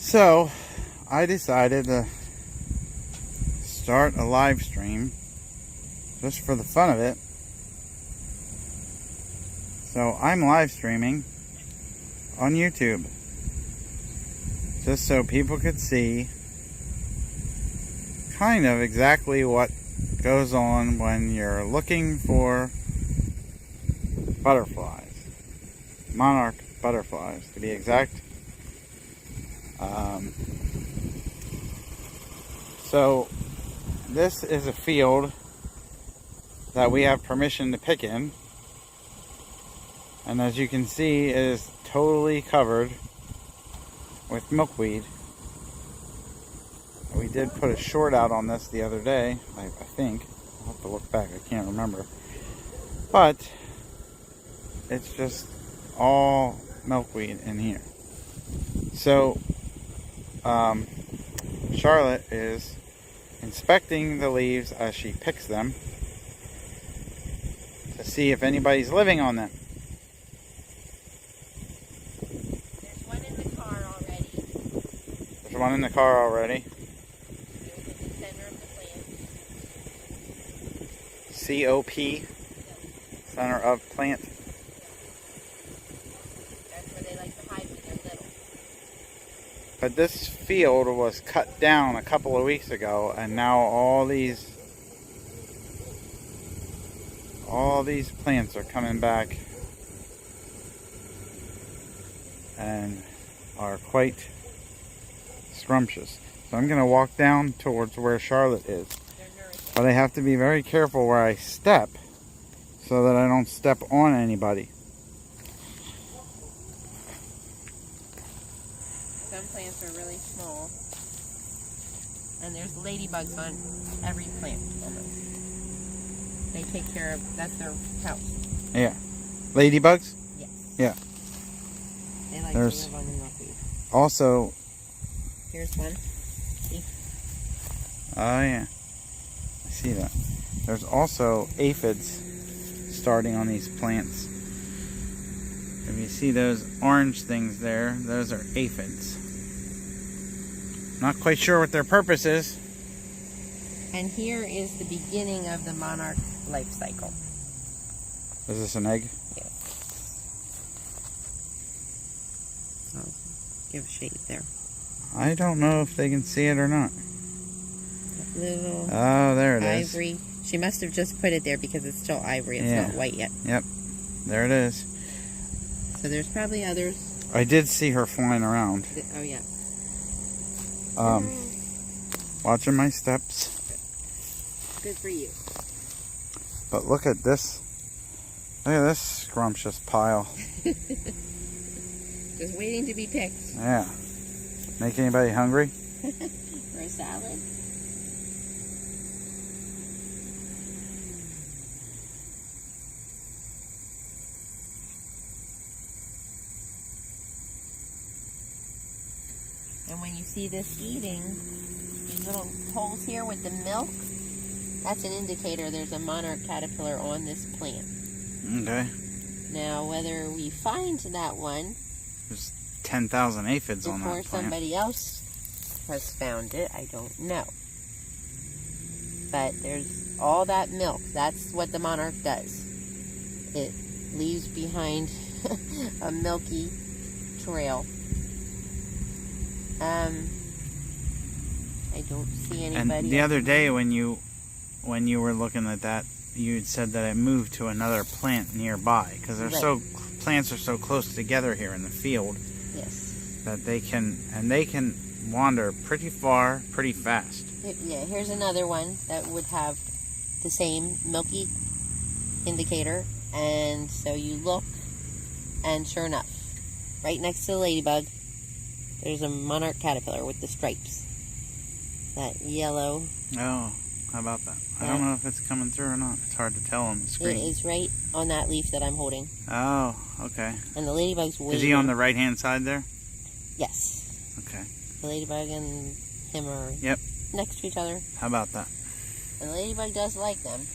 So I decided to start a live stream just for the fun of it. So I'm live streaming on YouTube just so people could see kind of exactly what goes on when you're looking for butterflies, monarch butterflies to be exact. So this is a field that we have permission to pick in, and as you can see, it is totally covered with milkweed. We did put a short out on this the other day, I think. I'll have to look back, I can't remember. But it's just all milkweed in here. So Charlotte is inspecting the leaves as she picks them to see if anybody's living on them. There's one in the car already. There's one in the car already. There's in the center of the plant. COP, center of plant. That's where they like to hide when they're little. But this field was cut down a couple of weeks ago, and now all these plants are coming back and are quite scrumptious. So I'm going to walk down towards where Charlotte is. But I have to be very careful where I step so that I don't step on anybody. Some plants are really small. And there's ladybugs on every plant almost. They take care of, that's their house. Yeah. Ladybugs? Yes. Yeah. They like There's to live on the milkweed. Also... Here's one. See? Oh yeah. I see that. There's also aphids starting on these plants. If you see those orange things there, those are aphids. Not quite sure what their purpose is. And here is the beginning of the monarch life cycle. Is this an egg? Yes. I'll give shade there. I don't know if they can see it or not. That little Oh, there it is. ivory. She must have just put it there because it's still ivory. It's not white yet. Yep. There it is. So there's probably others. I did see her flying around. Oh, yeah. Watching my steps. Good for you. But look at this. Look at this scrumptious pile. Just waiting to be picked. Yeah. Make anybody hungry? For a salad. And when you see this eating, these little holes here with the milk, that's an indicator there's a monarch caterpillar on this plant. Okay. Now, whether we find that one There's 10,000 aphids on before that plant. somebody else has found it, I don't know. But there's all that milk. That's what the monarch does. It leaves behind a milky trail. I don't see anybody. And the other day when you were looking at that, you had said that it moved to another plant nearby because they're plants are so close together here in the field. Yes. That they can wander pretty far, pretty fast. Yeah, here's another one that would have the same milky indicator, and so you look, and sure enough, right next to the ladybug, there's a monarch caterpillar with the stripes. That yellow. Oh, how about that? I don't know if it's coming through or not. It's hard to tell on the screen. It is right on that leaf that I'm holding. Oh, okay. And the ladybug's waiting. Is he on the right-hand side there? Yes. Okay. The ladybug and him are next to each other. How about that? And the ladybug does like them.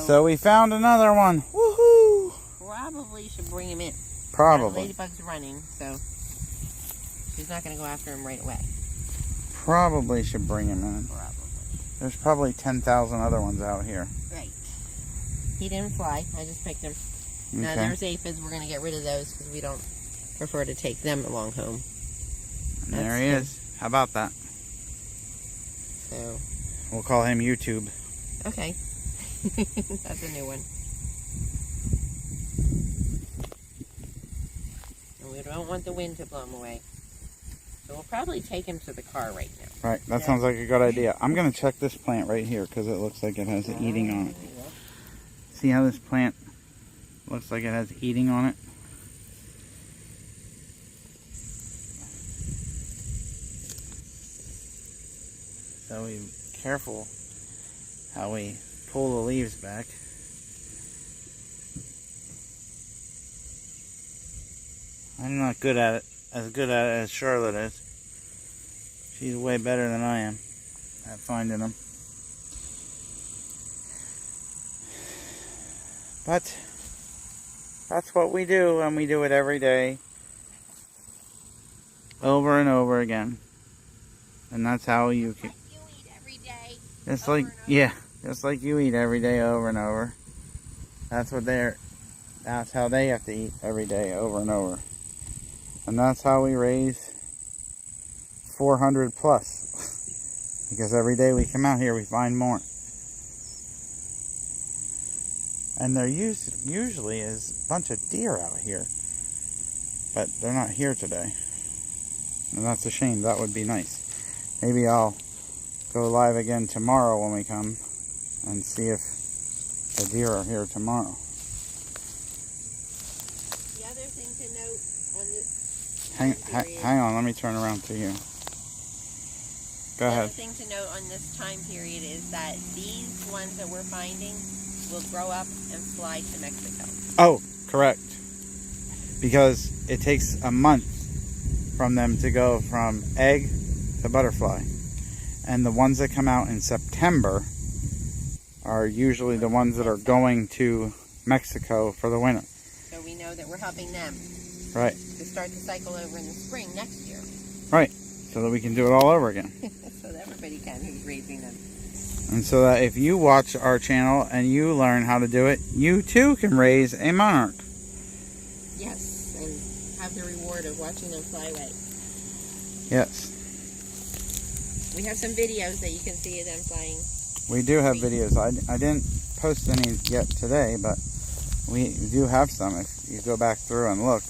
So we found another one. Woohoo! Probably should bring him in. Probably. The ladybug's running, so she she's not going to go after him right away. Probably should bring him in. Probably. There's probably 10,000 other ones out here. Right. He didn't fly. I just picked him. Now Okay. there's aphids. We're going to get rid of those because we don't prefer to take them along home. And there he is. How about that? So. We'll call him YouTube. Okay. That's a new one. And we don't want the wind to blow him away. So we'll probably take him to the car right now. Right, that sounds like a good idea. I'm going to check this plant right here because it looks like it has eating on it. See how this plant looks like it has eating on it? So be careful how we pull the leaves back. I'm not good at it, as good at it as Charlotte is. She's way better than I am at finding them. But that's what we do, and we do it every day, over and over again. And that's how you can. You eat every day. Just like, yeah, just like you eat every day over and over. That's how they have to eat every day over and over. And that's how we raise 400 plus. Because every day we come out here, we find more. And there usually is a bunch of deer out here. But they're not here today. And that's a shame. That would be nice. Maybe I'll go live again tomorrow when we come and see if the deer are here tomorrow. The other thing to note on this Hang on, let me turn around to you. Go ahead. The other thing to note on this time period is that these ones that we're finding will grow up and fly to Mexico. Oh, correct. Because it takes a month from them to go from egg to butterfly. And the ones that come out in September are usually the ones that are going to Mexico for the winter. So we know that we're helping them. Right. To start the cycle over in the spring next year. Right. So that we can do it all over again. So that everybody can who's raising them. And so that if you watch our channel and you learn how to do it, you too can raise a monarch. Yes, and have the reward of watching them fly away. Yes. We have some videos that you can see of them flying. We do have videos. I didn't post any yet today, but we do have some. If you go back through and look,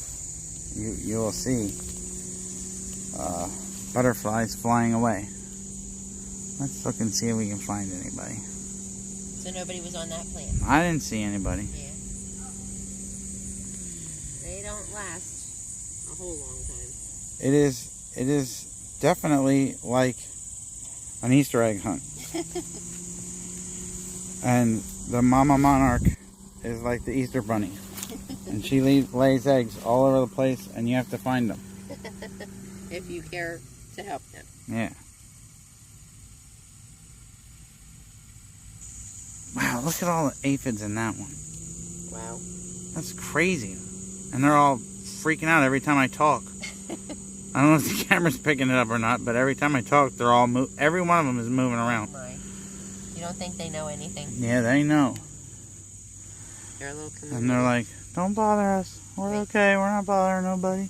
you will see butterflies flying away. Let's look and see if we can find anybody. So nobody was on that plan? I didn't see anybody. Yeah. They don't last a whole long time. It is definitely like an Easter egg hunt. And the mama monarch is like the Easter bunny. And she lays eggs all over the place, and you have to find them. If you care to help them. Yeah. Wow, look at all the aphids in that one. Wow. That's crazy. And they're all freaking out every time I talk. I don't know if the camera's picking it up or not, but every time I talk, they're all every one of them is moving around. Oh my. You don't think they know anything? Yeah, they know. They're a little community. And they're like, don't bother us. We're okay. We're not bothering nobody.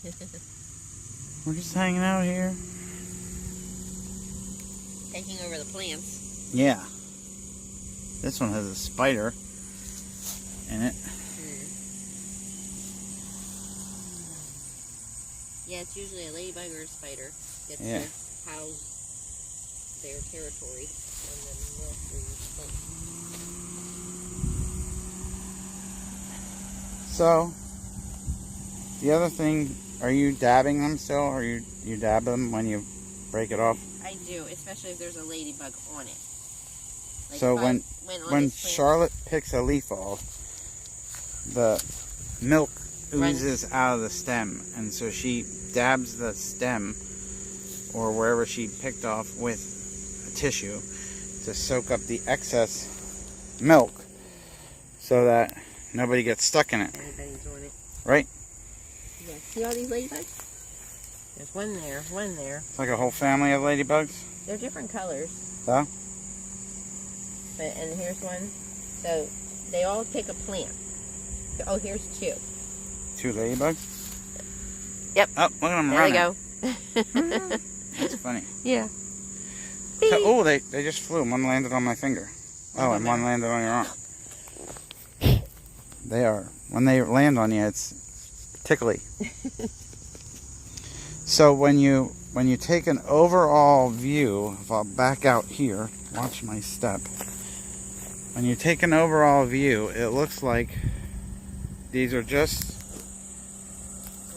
We're just hanging out here. Taking over the plants. Yeah. This one has a spider in it. Yeah, it's usually a ladybug or a spider gets to house their territory and then So, the other thing, are you dabbing them still, or you dab them when you break it off? I do, especially if there's a ladybug on it. Like so when Charlotte picks a leaf off, the milk oozes out of the stem, and so she dabs the stem or wherever she picked off with a tissue to soak up the excess milk so that nobody gets stuck in it. Everybody's on it. Right? Yeah. See all these ladybugs? There's one there, one there. It's like a whole family of ladybugs. They're different colors. So? But, and here's one. So they all pick a plant. Oh, here's two. 2 ladybugs? Yep. Oh, look at them There running. they go. That's funny. Yeah. So, oh, they just flew. One landed on my finger. Oh, and one landed on your arm. They are, when they land on you, it's tickly. So when you take an overall view, if I'll back out here, watch my step. When you take an overall view, it looks like these are just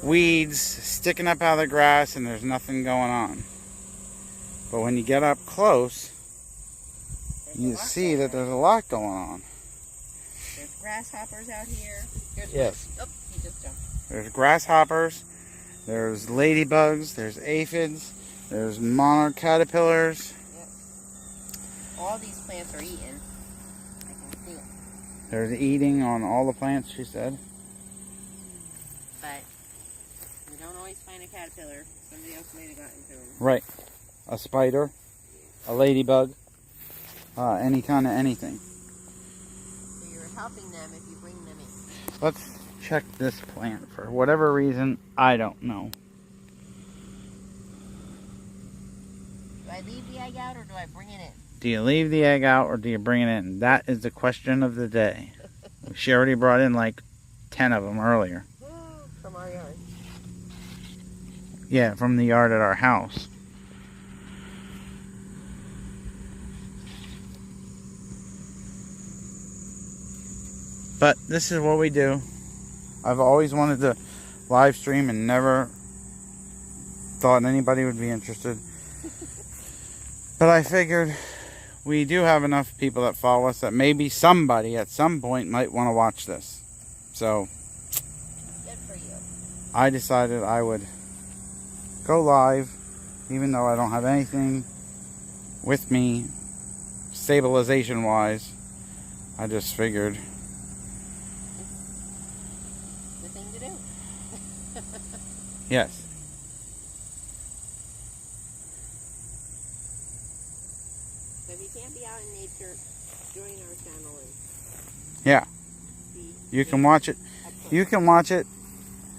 weeds sticking up out of the grass and there's nothing going on. But when you get up close, you see that there's a lot going on. There's grasshoppers out here. Here's Yes. one. Oh, he just jumped. There's grasshoppers, there's ladybugs, there's aphids, there's monarch caterpillars. Yep. All these plants are eaten. I can see it. There's eating on all the plants, she said. But we don't always find a caterpillar. Somebody else might have gotten to them. Right. A spider, a ladybug, any kind of anything. So you're helping them if you bring them in. Let's check this plant for whatever reason, I don't know. Do I leave the egg out or do I bring it in? Do you leave the egg out or do you bring it in? That is the question of the day. She already brought in like 10 of them earlier. From our yard. Yeah, from the yard at our house. But this is what we do. I've always wanted to live stream and never thought anybody would be interested. But I figured we do have enough people that follow us that maybe somebody at some point might want to watch this. So Good for you. I decided I would go live, even though I don't have anything with me stabilization wise. I just figured The thing to do. yes. So if you can't be out in nature, join our channel and Yeah. see. You can watch it. You can watch it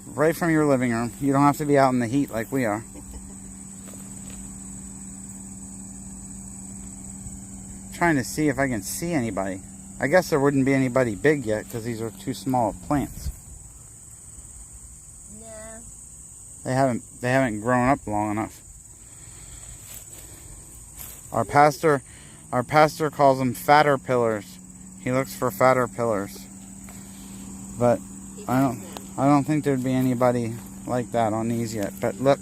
right from your living room. You don't have to be out in the heat like we are. Trying to see if I can see anybody. I guess there wouldn't be anybody big yet because these are too small plants. Nah. They haven't grown up long enough. Our pastor calls them fatter pillars. He looks for fatter pillars. But I don't think there'd be anybody like that on these yet. But look,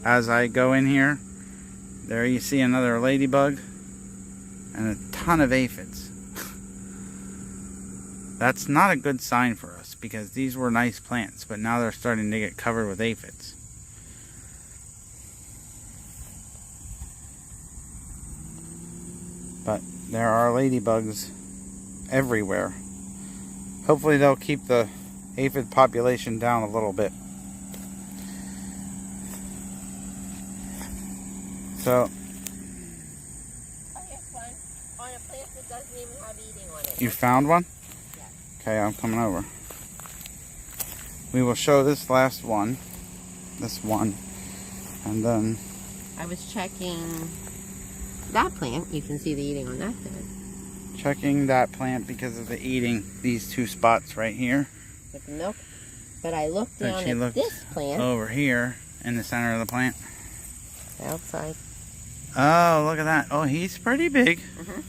as I go in here, there you see another ladybug and a ton of aphids. That's not a good sign for us because these were nice plants, but now they're starting to get covered with aphids. But there are ladybugs everywhere. Hopefully they'll keep the aphid population down a little bit. So Oh, here's one on a plant that doesn't even have eating on it. you found one? Yes. Okay, I'm coming over. We will show this last one. This one. And then I was checking that plant. You can see the eating on that thing. checking that plant because of the eating these two spots right here. With the milk. But I looked But down she at looked this plant. over here in the center of the plant. Outside. Oh, look at that. Oh, he's pretty big. Mm-hmm.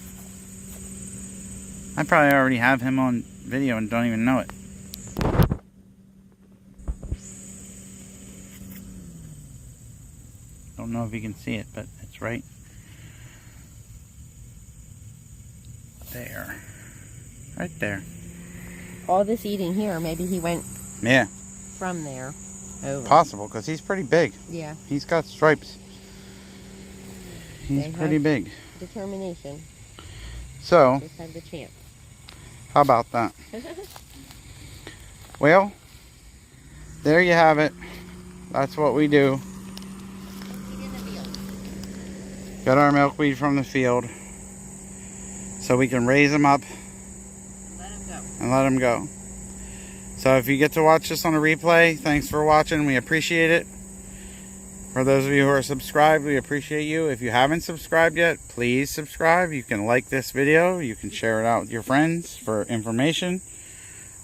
I probably already have him on video and don't even know it. Don't know if you can see it, but it's right there. Right there. All this eating here, maybe he went Yeah, from there over. possible, because he's pretty big. Yeah. He's got stripes. He's They pretty have- big. Determination. So, Just had the chance. how about that? Well, there you have it. That's what we do. Got our milkweed from the field. So we can raise them up and let them go. So if you get to watch this on a replay, thanks for watching. We appreciate it. For those of you who are subscribed, we appreciate you. If you haven't subscribed yet, please subscribe. You can like this video. You can share it out with your friends for information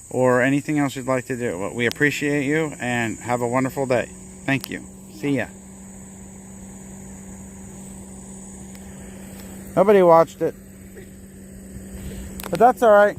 or anything else you'd like to do. But we appreciate you and have a wonderful day. Thank you. See ya. Nobody watched it. But that's alright.